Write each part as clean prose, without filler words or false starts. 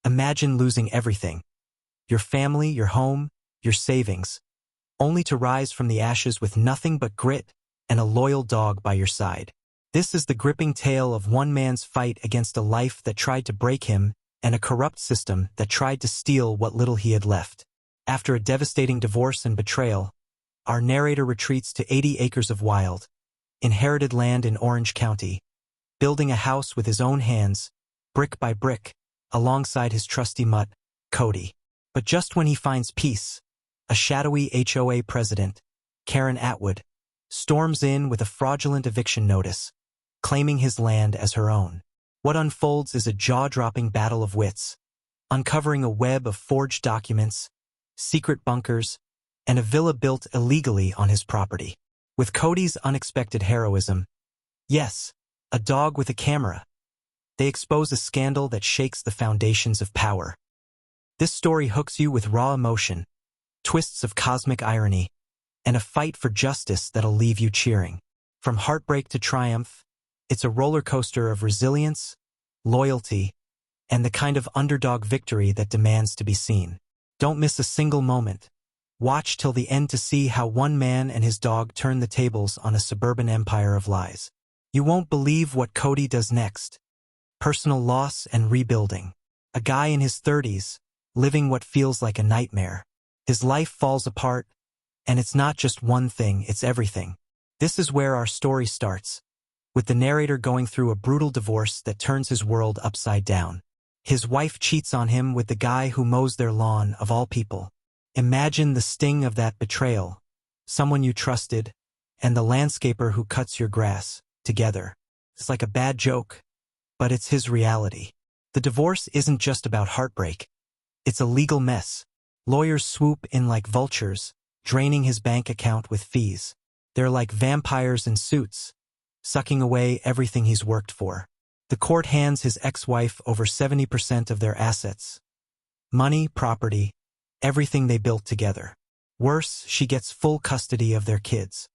Imagine losing everything. Your family, your home, your savings, only to rise from the ashes with nothing but grit and a loyal dog by your side. This is the gripping tale of one man's fight against a life that tried to break him and a corrupt system that tried to steal what little he had left. After a devastating divorce and betrayal, our narrator retreats to 80 acres of wild, inherited land in Orange County, building a house with his own hands, brick by brick, alongside his trusty mutt, Cody. But just when he finds peace, a shadowy HOA president, Karen Atwood, storms in with a fraudulent eviction notice, claiming his land as her own. What unfolds is a jaw-dropping battle of wits, uncovering a web of forged documents, secret bunkers, and a villa built illegally on his property. With Cody's unexpected heroism, yes, a dog with a camera, they expose a scandal that shakes the foundations of power. This story hooks you with raw emotion, twists of cosmic irony, and a fight for justice that'll leave you cheering. From heartbreak to triumph, it's a roller coaster of resilience, loyalty, and the kind of underdog victory that demands to be seen. Don't miss a single moment. Watch till the end to see how one man and his dog turn the tables on a suburban empire of lies. You won't believe what Cody does next. Personal loss and rebuilding. A guy in his 30s, living what feels like a nightmare. His life falls apart, and it's not just one thing, it's everything. This is where our story starts, with the narrator going through a brutal divorce that turns his world upside down. His wife cheats on him with the guy who mows their lawn, of all people. Imagine the sting of that betrayal, someone you trusted, and the landscaper who cuts your grass, together. It's like a bad joke, but it's his reality. The divorce isn't just about heartbreak. It's a legal mess. Lawyers swoop in like vultures, draining his bank account with fees. They're like vampires in suits, sucking away everything he's worked for. The court hands his ex-wife over 70% of their assets. Money, property, everything they built together. Worse, she gets full custody of their kids.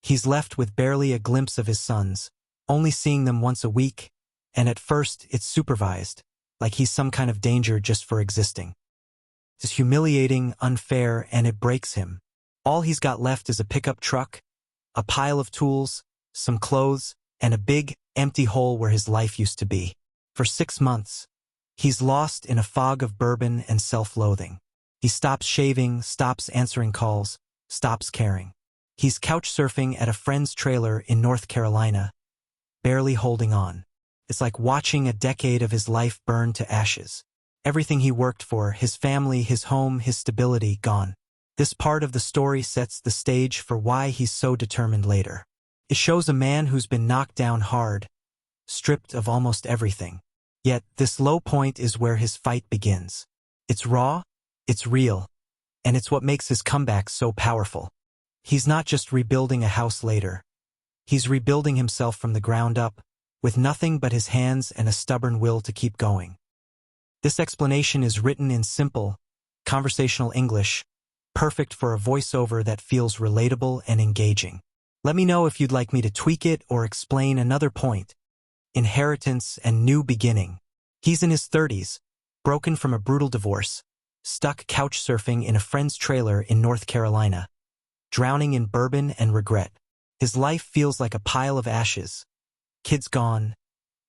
He's left with barely a glimpse of his sons, only seeing them once a week, and at first it's supervised, like he's some kind of danger just for existing. It's humiliating, unfair, and it breaks him. All he's got left is a pickup truck, a pile of tools, some clothes, and a big, empty hole where his life used to be. For 6 months, he's lost in a fog of bourbon and self-loathing. He stops shaving, stops answering calls, stops caring. He's couch surfing at a friend's trailer in North Carolina, barely holding on. It's like watching a decade of his life burn to ashes. Everything he worked for, his family, his home, his stability, gone. This part of the story sets the stage for why he's so determined later. It shows a man who's been knocked down hard, stripped of almost everything. Yet, this low point is where his fight begins. It's raw, it's real, and it's what makes his comeback so powerful. He's not just rebuilding a house later. He's rebuilding himself from the ground up, with nothing but his hands and a stubborn will to keep going. This explanation is written in simple, conversational English, perfect for a voiceover that feels relatable and engaging. Let me know if you'd like me to tweak it or explain another point. Inheritance and new beginning. He's in his 30s, broken from a brutal divorce, stuck couch surfing in a friend's trailer in North Carolina, drowning in bourbon and regret. His life feels like a pile of ashes. Kids gone,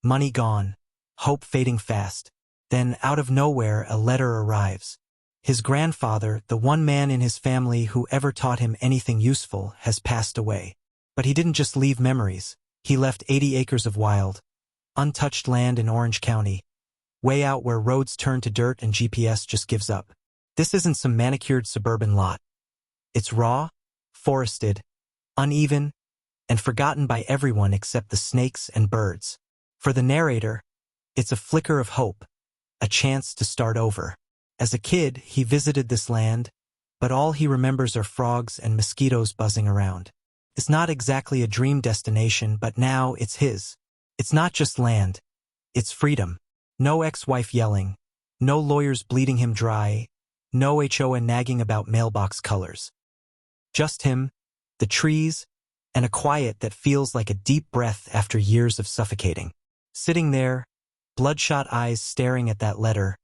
money gone, hope fading fast. Then, out of nowhere, a letter arrives. His grandfather, the one man in his family who ever taught him anything useful, has passed away. But he didn't just leave memories. He left 80 acres of wild, untouched land in Orange County, way out where roads turn to dirt and GPS just gives up. This isn't some manicured suburban lot. It's raw, forested, uneven, and forgotten by everyone except the snakes and birds. For the narrator, it's a flicker of hope, a chance to start over. As a kid, he visited this land, but all he remembers are frogs and mosquitoes buzzing around. It's not exactly a dream destination, but now it's his. It's not just land, it's freedom. No ex-wife yelling, no lawyers bleeding him dry, no HOA nagging about mailbox colors. Just him, the trees, and a quiet that feels like a deep breath after years of suffocating. Sitting there, bloodshot eyes staring at that letter,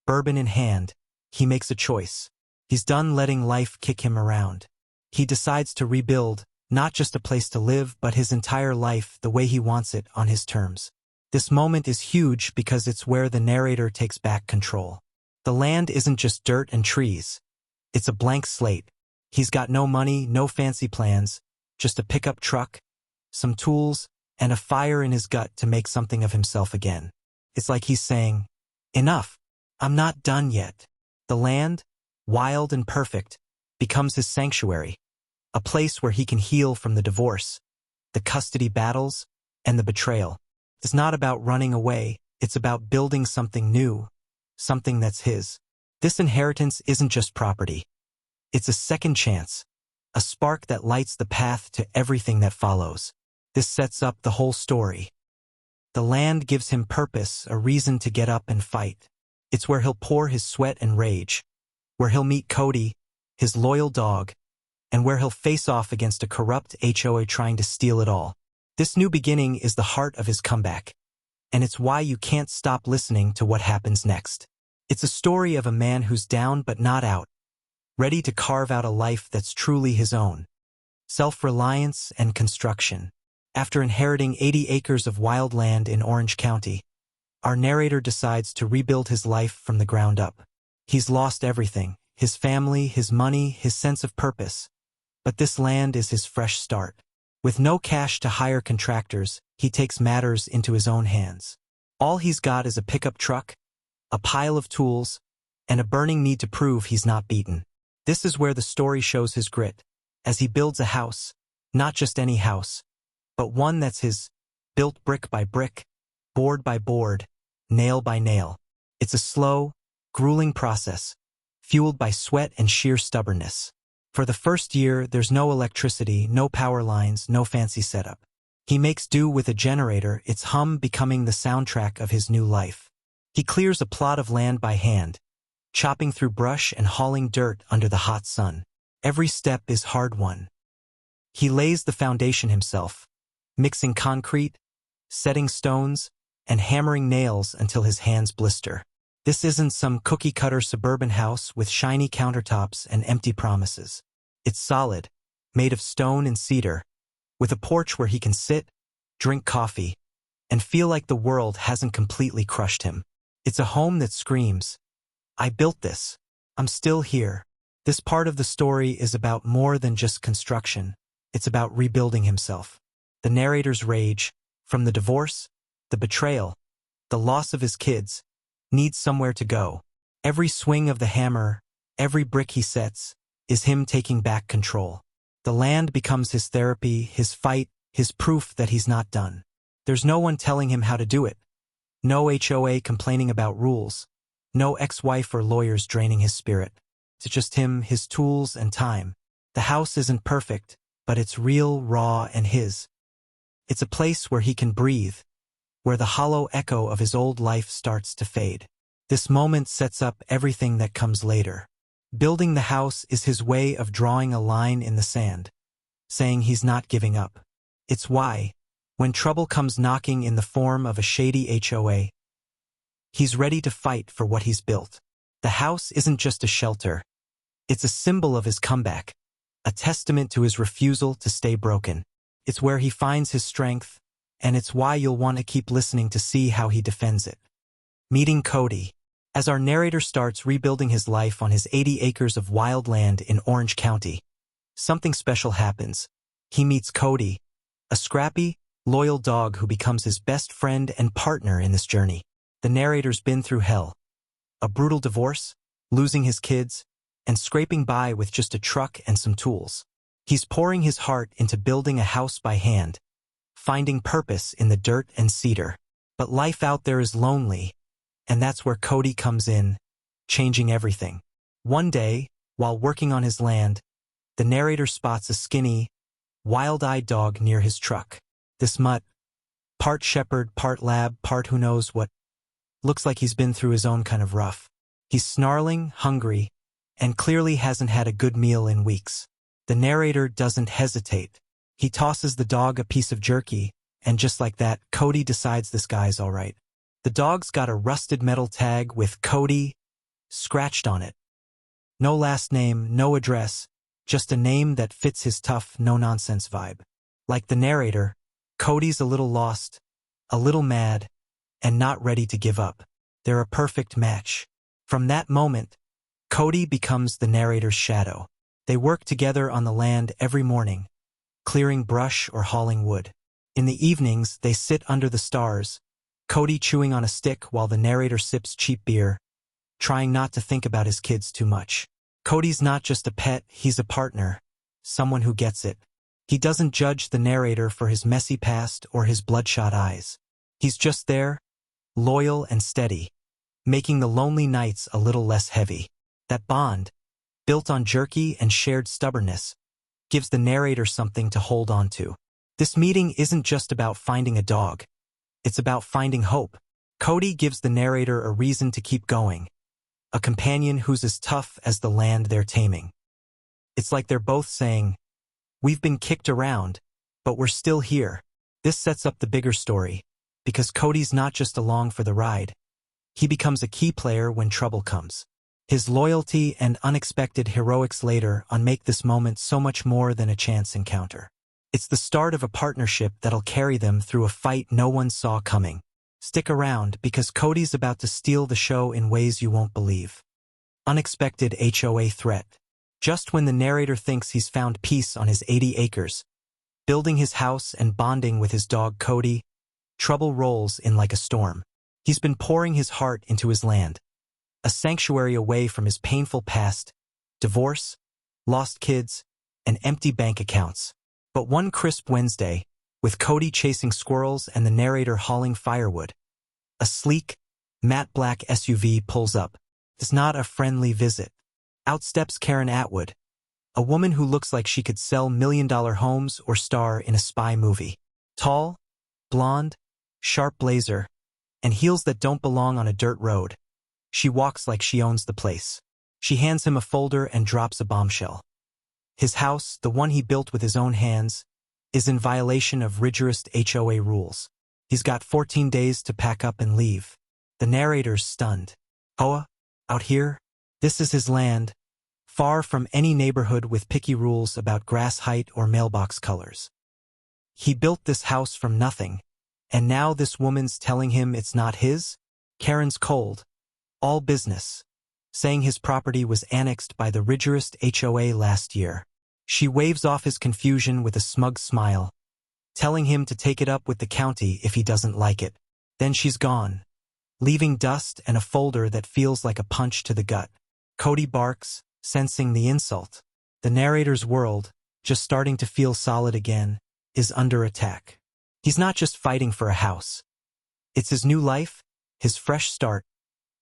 bourbon in hand, he makes a choice. He's done letting life kick him around. He decides to rebuild, not just a place to live, but his entire life the way he wants it, on his terms. This moment is huge because it's where the narrator takes back control. The land isn't just dirt and trees. It's a blank slate. He's got no money, no fancy plans, just a pickup truck, some tools, and a fire in his gut to make something of himself again. It's like he's saying, "Enough. I'm not done yet." The land, wild and perfect, becomes his sanctuary, a place where he can heal from the divorce, the custody battles, and the betrayal. It's not about running away, it's about building something new, something that's his. This inheritance isn't just property. It's a second chance, a spark that lights the path to everything that follows. This sets up the whole story. The land gives him purpose, a reason to get up and fight. It's where he'll pour his sweat and rage, where he'll meet Cody, his loyal dog, and where he'll face off against a corrupt HOA trying to steal it all. This new beginning is the heart of his comeback, and it's why you can't stop listening to what happens next. It's a story of a man who's down but not out, ready to carve out a life that's truly his own. Self-reliance and construction. After inheriting 80 acres of wild land in Orange County, our narrator decides to rebuild his life from the ground up. He's lost everything, his family, his money, his sense of purpose. But this land is his fresh start. With no cash to hire contractors, he takes matters into his own hands. All he's got is a pickup truck, a pile of tools, and a burning need to prove he's not beaten. This is where the story shows his grit, as he builds a house, not just any house, but one that's his, built brick by brick, board by board, nail by nail. It's a slow, grueling process, fueled by sweat and sheer stubbornness. For the first year, there's no electricity, no power lines, no fancy setup. He makes do with a generator, its hum becoming the soundtrack of his new life. He clears a plot of land by hand, chopping through brush and hauling dirt under the hot sun. Every step is hard-won. He lays the foundation himself, mixing concrete, setting stones, and hammering nails until his hands blister. This isn't some cookie-cutter suburban house with shiny countertops and empty promises. It's solid, made of stone and cedar, with a porch where he can sit, drink coffee, and feel like the world hasn't completely crushed him. It's a home that screams, "I built this. I'm still here." This part of the story is about more than just construction. It's about rebuilding himself. The narrator's rage, from the divorce, the betrayal, the loss of his kids, needs somewhere to go. Every swing of the hammer, every brick he sets, is him taking back control. The land becomes his therapy, his fight, his proof that he's not done. There's no one telling him how to do it. No HOA complaining about rules. No ex-wife or lawyers draining his spirit. It's just him, his tools, and time. The house isn't perfect, but it's real, raw, and his. It's a place where he can breathe, where the hollow echo of his old life starts to fade. This moment sets up everything that comes later. Building the house is his way of drawing a line in the sand, saying he's not giving up. It's why, when trouble comes knocking in the form of a shady HOA, he's ready to fight for what he's built. The house isn't just a shelter. It's a symbol of his comeback, a testament to his refusal to stay broken. It's where he finds his strength, and it's why you'll want to keep listening to see how he defends it. Meeting Cody. As our narrator starts rebuilding his life on his 80 acres of wild land in Orange County, something special happens. He meets Cody, a scrappy, loyal dog who becomes his best friend and partner in this journey. The narrator's been through hell. A brutal divorce, losing his kids, and scraping by with just a truck and some tools. He's pouring his heart into building a house by hand, finding purpose in the dirt and cedar. But life out there is lonely, and that's where Cody comes in, changing everything. One day, while working on his land, the narrator spots a skinny, wild-eyed dog near his truck. This mutt, part shepherd, part lab, part who knows what, looks like he's been through his own kind of rough. He's snarling, hungry, and clearly hasn't had a good meal in weeks. The narrator doesn't hesitate. He tosses the dog a piece of jerky, and just like that, Cody decides this guy's all right. The dog's got a rusted metal tag with Cody, scratched on it. No last name, no address, just a name that fits his tough, no-nonsense vibe. Like the narrator, Cody's a little lost, a little mad, and not ready to give up. They're a perfect match. From that moment, Cody becomes the narrator's shadow. They work together on the land every morning, clearing brush or hauling wood. In the evenings, they sit under the stars, Cody chewing on a stick while the narrator sips cheap beer, trying not to think about his kids too much. Cody's not just a pet, he's a partner, someone who gets it. He doesn't judge the narrator for his messy past or his bloodshot eyes. He's just there, loyal and steady, making the lonely nights a little less heavy. That bond, built on jerky and shared stubbornness, gives the narrator something to hold on to. This meeting isn't just about finding a dog. It's about finding hope. Cody gives the narrator a reason to keep going, a companion who's as tough as the land they're taming. It's like they're both saying, "We've been kicked around, but we're still here." This sets up the bigger story, because Cody's not just along for the ride. He becomes a key player when trouble comes. His loyalty and unexpected heroics later on make this moment so much more than a chance encounter. It's the start of a partnership that'll carry them through a fight no one saw coming. Stick around, because Cody's about to steal the show in ways you won't believe. Unexpected HOA threat. Just when the narrator thinks he's found peace on his 80 acres, building his house and bonding with his dog Cody, trouble rolls in like a storm. He's been pouring his heart into his land, a sanctuary away from his painful past, divorce, lost kids, and empty bank accounts. But one crisp Wednesday, with Cody chasing squirrels and the narrator hauling firewood, a sleek, matte black SUV pulls up. It's not a friendly visit. Out steps Karen Atwood, a woman who looks like she could sell million-dollar homes or star in a spy movie. Tall, blonde, sharp blazer, and heels that don't belong on a dirt road. She walks like she owns the place. She hands him a folder and drops a bombshell. His house, the one he built with his own hands, is in violation of rigorous HOA rules. He's got 14 days to pack up and leave. The narrator's stunned. HOA? Out here? This is his land, far from any neighborhood with picky rules about grass height or mailbox colors. He built this house from nothing, and now this woman's telling him it's not his? Karen's cold. All business, saying his property was annexed by the rigorous HOA last year. She waves off his confusion with a smug smile, telling him to take it up with the county if he doesn't like it. Then she's gone, leaving dust and a folder that feels like a punch to the gut. Cody barks, sensing the insult. The narrator's world, just starting to feel solid again, is under attack. He's not just fighting for a house. It's his new life, his fresh start,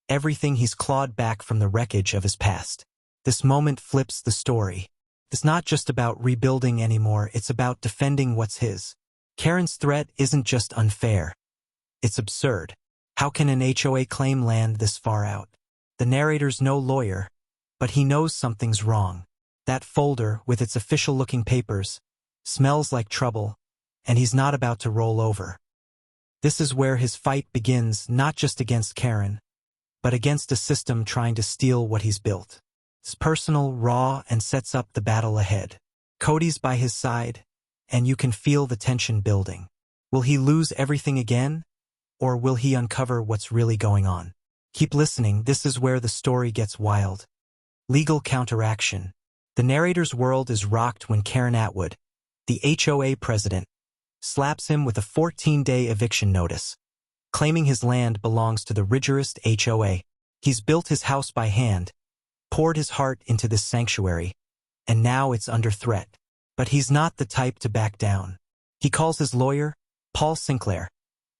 everything he's clawed back from the wreckage of his past. This moment flips the story. It's not just about rebuilding anymore, it's about defending what's his. Karen's threat isn't just unfair. It's absurd. How can an HOA claim land this far out? The narrator's no lawyer, but he knows something's wrong. That folder, with its official-looking papers, smells like trouble, and he's not about to roll over. This is where his fight begins, not just against Karen, but against a system trying to steal what he's built. It's personal, raw, and sets up the battle ahead. Cody's by his side, and you can feel the tension building. Will he lose everything again, or will he uncover what's really going on? Keep listening, this is where the story gets wild. Legal counteraction. The narrator's world is rocked when Karen Atwood, the HOA president, slaps him with a 14-day eviction notice, claiming his land belongs to the rigorous HOA. He's built his house by hand, poured his heart into this sanctuary, and now it's under threat. But he's not the type to back down. He calls his lawyer, Paul Sinclair,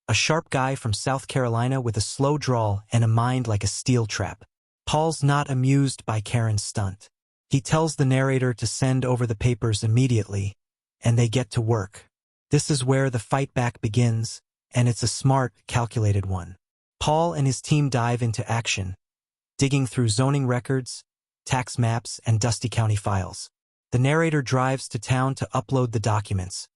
a sharp guy from South Carolina with a slow drawl and a mind like a steel trap. Paul's not amused by Karen's stunt. He tells the narrator to send over the papers immediately, and they get to work. This is where the fight back begins, and it's a smart, calculated one. Paul and his team dive into action, digging through zoning records, tax maps, and dusty county files. The narrator drives to town to upload the documents,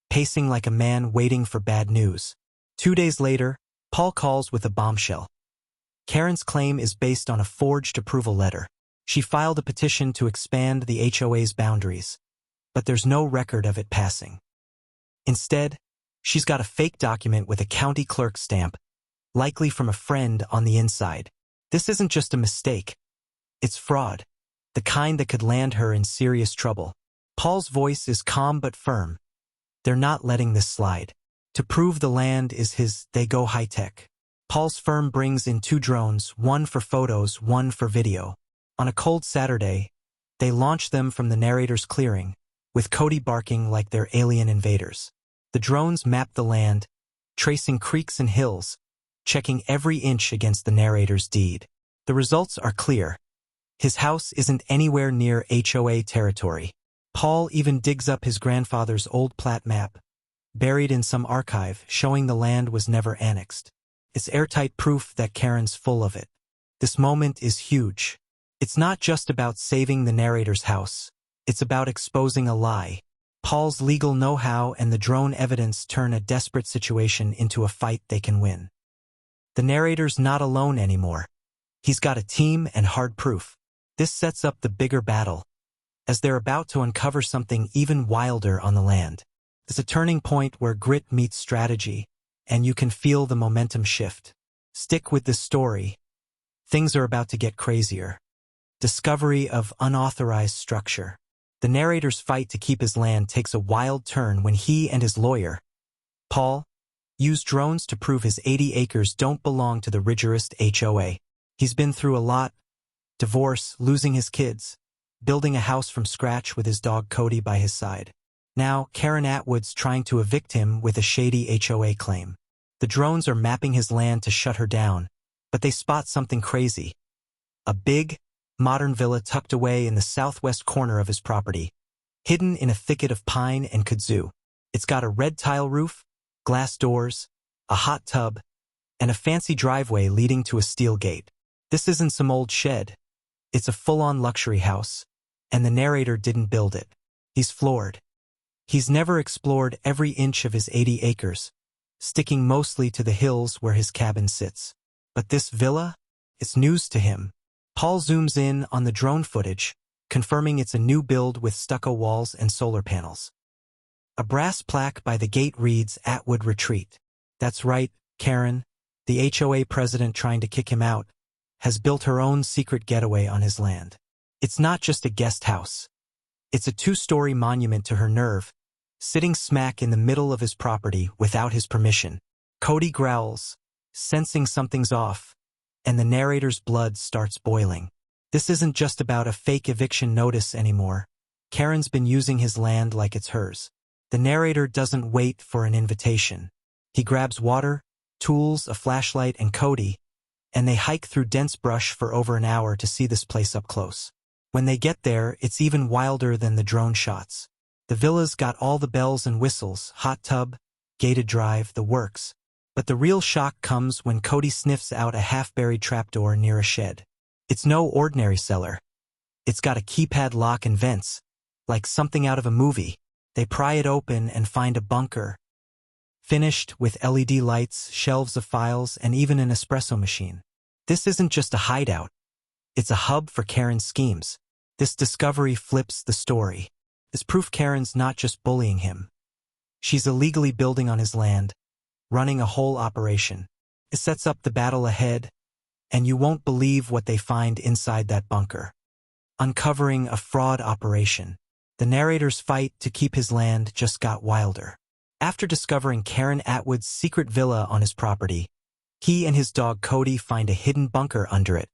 pacing like a man waiting for bad news. 2 days later, Paul calls with a bombshell. Karen's claim is based on a forged approval letter. She filed a petition to expand the HOA's boundaries, but there's no record of it passing. Instead, she's got a fake document with a county clerk's stamp, likely from a friend on the inside. This isn't just a mistake. It's fraud, the kind that could land her in serious trouble. Paul's voice is calm but firm. They're not letting this slide. To prove the land is his, they go high-tech. Paul's firm brings in 2 drones, one for photos, one for video. On a cold Saturday, they launch them from the narrator's clearing, with Cody barking like they're alien invaders. The drones map the land, tracing creeks and hills, checking every inch against the narrator's deed. The results are clear. His house isn't anywhere near HOA territory. Paul even digs up his grandfather's old plat map, buried in some archive, showing the land was never annexed. It's airtight proof that Karen's full of it. This moment is huge. It's not just about saving the narrator's house. It's about exposing a lie. Paul's legal know-how and the drone evidence turn a desperate situation into a fight they can win. The narrator's not alone anymore. He's got a team and hard proof. This sets up the bigger battle, as they're about to uncover something even wilder on the land. It's a turning point where grit meets strategy, and you can feel the momentum shift. Stick with this story. Things are about to get crazier. Discovery of unauthorized structure. The narrator's fight to keep his land takes a wild turn when he and his lawyer, Paul, use drones to prove his 80 acres don't belong to the rigorous HOA. He's been through a lot: divorce, losing his kids, building a house from scratch with his dog Cody by his side. Now, Karen Atwood's trying to evict him with a shady HOA claim. The drones are mapping his land to shut her down, but they spot something crazy. A big, modern villa tucked away in the southwest corner of his property, hidden in a thicket of pine and kudzu. It's got a red tile roof, glass doors, a hot tub, and a fancy driveway leading to a steel gate. This isn't some old shed. It's a full-on luxury house, and the narrator didn't build it. He's floored. He's never explored every inch of his 80 acres, sticking mostly to the hills where his cabin sits. But this villa? It's news to him. Paul zooms in on the drone footage, confirming it's a new build with stucco walls and solar panels. A brass plaque by the gate reads, Atwood Retreat. That's right, Karen, the HOA president trying to kick him out, has built her own secret getaway on his land. It's not just a guest house. It's a 2-story monument to her nerve, sitting smack in the middle of his property without his permission. Cody growls, sensing something's off, and the narrator's blood starts boiling. This isn't just about a fake eviction notice anymore. Karen's been using his land like it's hers. The narrator doesn't wait for an invitation. He grabs water, tools, a flashlight, and Cody, and they hike through dense brush for over an hour to see this place up close. When they get there, it's even wilder than the drone shots. The villa's got all the bells and whistles, hot tub, gated drive, the works. But the real shock comes when Cody sniffs out a half-buried trapdoor near a shed. It's no ordinary cellar. It's got a keypad lock and vents, like something out of a movie. They pry it open and find a bunker, finished with LED lights, shelves of files, and even an espresso machine. This isn't just a hideout. It's a hub for Karen's schemes. This discovery flips the story. It's proof Karen's not just bullying him. She's illegally building on his land, running a whole operation. It sets up the battle ahead, and you won't believe what they find inside that bunker. Uncovering a fraud operation. The narrator's fight to keep his land just got wilder. After discovering Karen Atwood's secret villa on his property, he and his dog Cody find a hidden bunker under it.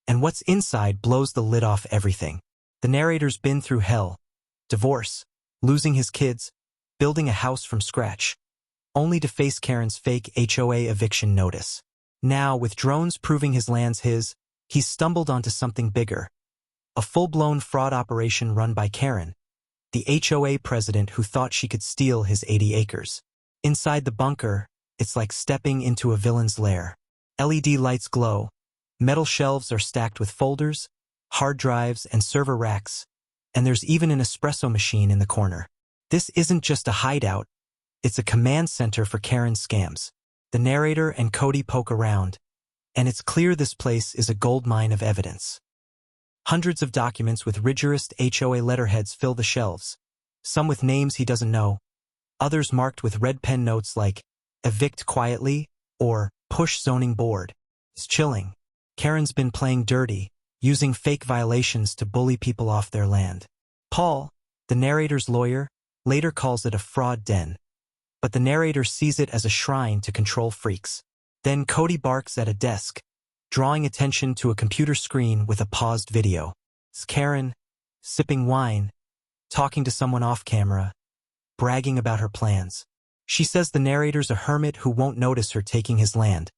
And what's inside blows the lid off everything. The narrator's been through hell. Divorce, losing his kids, building a house from scratch, only to face Karen's fake HOA eviction notice. Now, with drones proving his land's his, he's stumbled onto something bigger. A full-blown fraud operation run by Karen, the HOA president who thought she could steal his 80 acres. Inside the bunker, it's like stepping into a villain's lair. LED lights glow, metal shelves are stacked with folders, hard drives, and server racks, and there's even an espresso machine in the corner. This isn't just a hideout, it's a command center for Karen's scams. The narrator and Cody poke around, and it's clear this place is a goldmine of evidence. Hundreds of documents with rigorous HOA letterheads fill the shelves, some with names he doesn't know, others marked with red pen notes like "evict quietly" or "push zoning board." It's chilling. Karen's been playing dirty, using fake violations to bully people off their land. Paul, the narrator's lawyer, later calls it a fraud den, but the narrator sees it as a shrine to control freaks. Then Cody barks at a desk, drawing attention to a computer screen with a paused video. It's Karen, sipping wine, talking to someone off camera, bragging about her plans. She says the narrator's a hermit who won't notice her taking his land,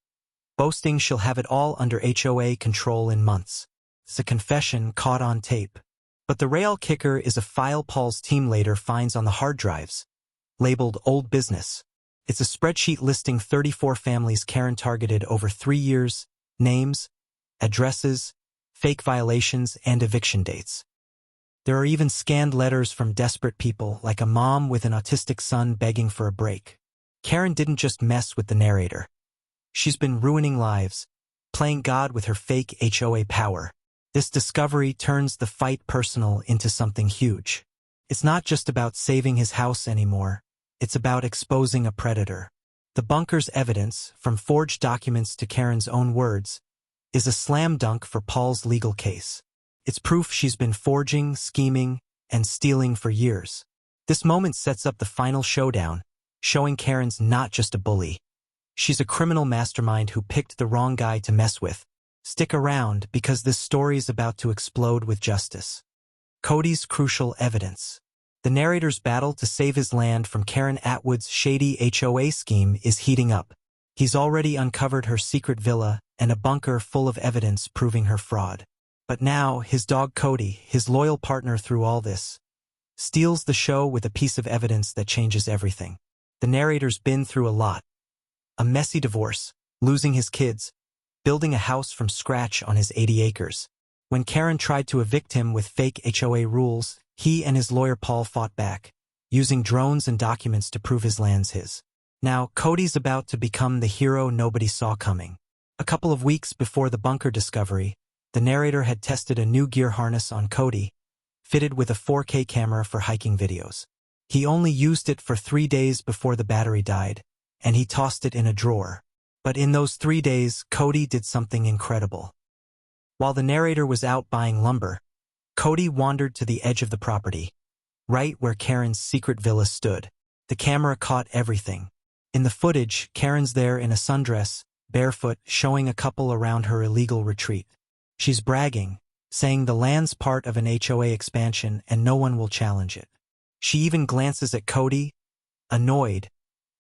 boasting she'll have it all under HOA control in months. It's a confession caught on tape. But the real kicker is a file Paul's team later finds on the hard drives, labeled Old Business. It's a spreadsheet listing 34 families Karen targeted over 3 years, names, addresses, fake violations, and eviction dates. There are even scanned letters from desperate people, like a mom with an autistic son begging for a break. Karen didn't just mess with the narrator. She's been ruining lives, playing God with her fake HOA power. This discovery turns the fight personal into something huge. It's not just about saving his house anymore. It's about exposing a predator. The bunker's evidence, from forged documents to Karen's own words, is a slam dunk for Paul's legal case. It's proof she's been forging, scheming, and stealing for years. This moment sets up the final showdown, showing Karen's not just a bully. She's a criminal mastermind who picked the wrong guy to mess with. Stick around, because this story's about to explode with justice. Cody's crucial evidence. The narrator's battle to save his land from Karen Atwood's shady HOA scheme is heating up. He's already uncovered her secret villa and a bunker full of evidence proving her fraud. But now, his dog Cody, his loyal partner through all this, steals the show with a piece of evidence that changes everything. The narrator's been through a lot. A messy divorce, losing his kids, building a house from scratch on his 80 acres. When Karen tried to evict him with fake HOA rules, he and his lawyer Paul fought back, using drones and documents to prove his land's his. Now, Cody's about to become the hero nobody saw coming. A couple of weeks before the bunker discovery, the narrator had tested a new gear harness on Cody, fitted with a 4K camera for hiking videos. He only used it for 3 days before the battery died, and he tossed it in a drawer. But in those 3 days, Cody did something incredible. While the narrator was out buying lumber, Cody wandered to the edge of the property, right where Karen's secret villa stood. The camera caught everything. In the footage, Karen's there in a sundress, barefoot, showing a couple around her illegal retreat. She's bragging, saying the land's part of an HOA expansion and no one will challenge it. She even glances at Cody, annoyed,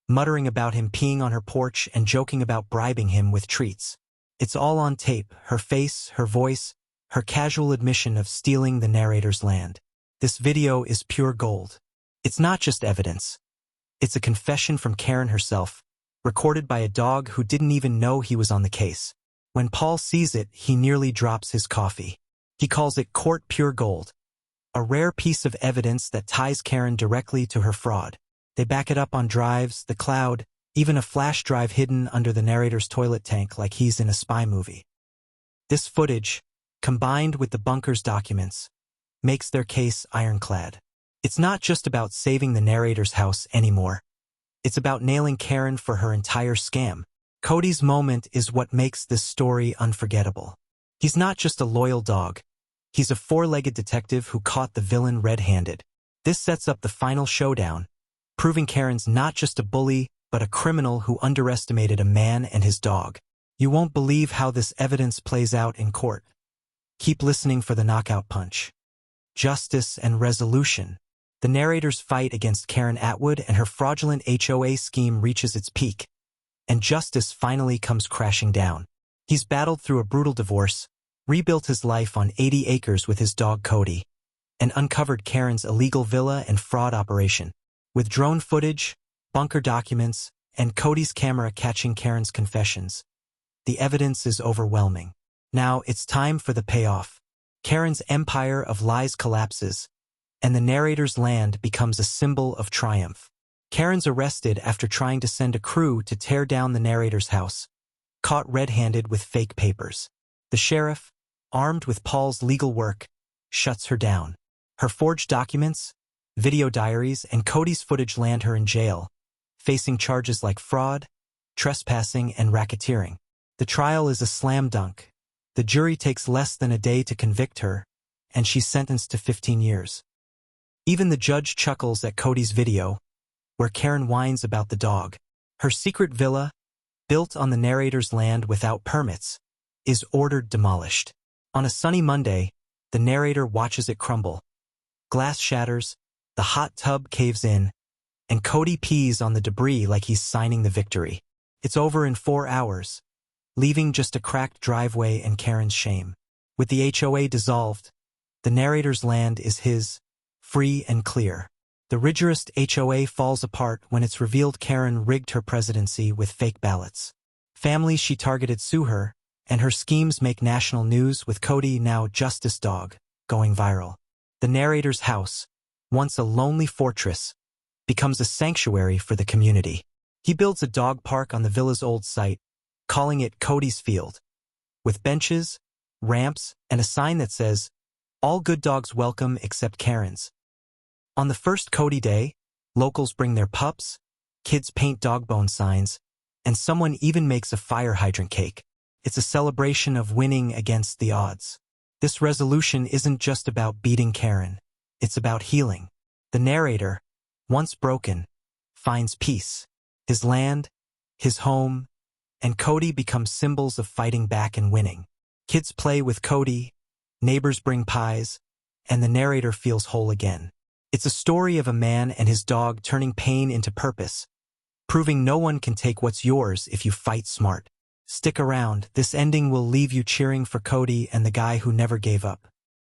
muttering about him peeing on her porch and joking about bribing him with treats. It's all on tape, her face, her voice, her casual admission of stealing the narrator's land. This video is pure gold. It's not just evidence. It's a confession from Karen herself, recorded by a dog who didn't even know he was on the case. When Paul sees it, he nearly drops his coffee. He calls it court pure gold, a rare piece of evidence that ties Karen directly to her fraud. They back it up on drives, the cloud, even a flash drive hidden under the narrator's toilet tank like he's in a spy movie. This footage, combined with the bunker's documents, makes their case ironclad. It's not just about saving the narrator's house anymore. It's about nailing Karen for her entire scam. Cody's moment is what makes this story unforgettable. He's not just a loyal dog. He's a four-legged detective who caught the villain red-handed. This sets up the final showdown, proving Karen's not just a bully, but a criminal who underestimated a man and his dog. You won't believe how this evidence plays out in court. Keep listening for the knockout punch. Justice and resolution. The narrator's fight against Karen Atwood and her fraudulent HOA scheme reaches its peak, and justice finally comes crashing down. He's battled through a brutal divorce, rebuilt his life on 80 acres with his dog Cody, and uncovered Karen's illegal villa and fraud operation. With drone footage, bunker documents, and Cody's camera catching Karen's confessions, the evidence is overwhelming. Now it's time for the payoff. Karen's empire of lies collapses, and the narrator's land becomes a symbol of triumph. Karen's arrested after trying to send a crew to tear down the narrator's house. caught red-handed with fake papers. The sheriff, armed with Paul's legal work, shuts her down. Her forged documents, video diaries, and Cody's footage land her in jail, facing charges like fraud, trespassing, and racketeering. The trial is a slam dunk. The jury takes less than a day to convict her, and she's sentenced to 15 years. Even the judge chuckles at Cody's video, where Karen whines about the dog. Her secret villa, built on the narrator's land without permits, is ordered demolished. On a sunny Monday, the narrator watches it crumble. Glass shatters, the hot tub caves in, and Cody pees on the debris like he's signing the victory. It's over in 4 hours, leaving just a cracked driveway and Karen's shame. With the HOA dissolved, the narrator's land is his, free and clear. The rigorous HOA falls apart when it's revealed Karen rigged her presidency with fake ballots. Families she targeted sue her, and her schemes make national news, with Cody, now Justice Dog, going viral. The narrator's house, once a lonely fortress, becomes a sanctuary for the community. He builds a dog park on the villa's old site, calling it Cody's Field, with benches, ramps, and a sign that says, "All good dogs welcome except Karen's." On the first Cody Day, locals bring their pups, kids paint dog bone signs, and someone even makes a fire hydrant cake. It's a celebration of winning against the odds. This resolution isn't just about beating Karen. It's about healing. The narrator, once broken, finds peace. His land, his home, and Cody become symbols of fighting back and winning. Kids play with Cody, neighbors bring pies, and the narrator feels whole again. It's a story of a man and his dog turning pain into purpose, proving no one can take what's yours if you fight smart. Stick around, this ending will leave you cheering for Cody and the guy who never gave up.